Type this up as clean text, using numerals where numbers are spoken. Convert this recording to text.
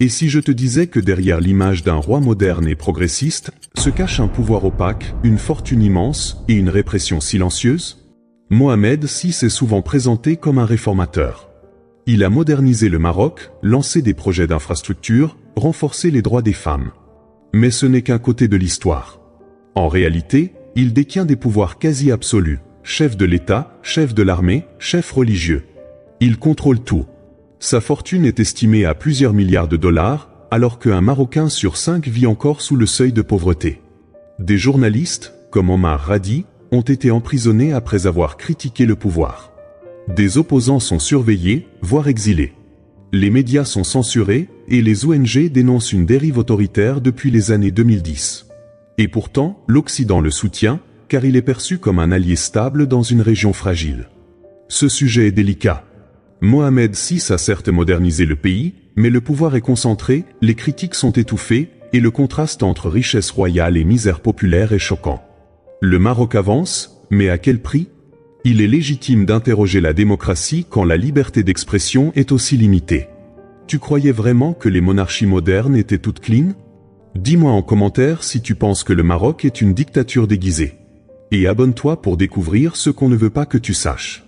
Et si je te disais que derrière l'image d'un roi moderne et progressiste, se cache un pouvoir opaque, une fortune immense et une répression silencieuse? Mohamed VI est souvent présenté comme un réformateur. Il a modernisé le Maroc, lancé des projets d'infrastructure, renforcé les droits des femmes. Mais ce n'est qu'un côté de l'histoire. En réalité, il détient des pouvoirs quasi absolus, chef de l'État, chef de l'armée, chef religieux. Il contrôle tout. Sa fortune est estimée à plusieurs milliards de dollars, alors qu'un Marocain sur 5 vit encore sous le seuil de pauvreté. Des journalistes, comme Omar Radi, ont été emprisonnés après avoir critiqué le pouvoir. Des opposants sont surveillés, voire exilés. Les médias sont censurés et les ONG dénoncent une dérive autoritaire depuis les années 2010. Et pourtant, l'Occident le soutient, car il est perçu comme un allié stable dans une région fragile. Ce sujet est délicat. Mohamed VI a certes modernisé le pays, mais le pouvoir est concentré, les critiques sont étouffées, et le contraste entre richesse royale et misère populaire est choquant. Le Maroc avance, mais à quel prix? Il est légitime d'interroger la démocratie quand la liberté d'expression est aussi limitée. Tu croyais vraiment que les monarchies modernes étaient toutes clean? Dis-moi en commentaire si tu penses que le Maroc est une dictature déguisée. Et abonne-toi pour découvrir ce qu'on ne veut pas que tu saches.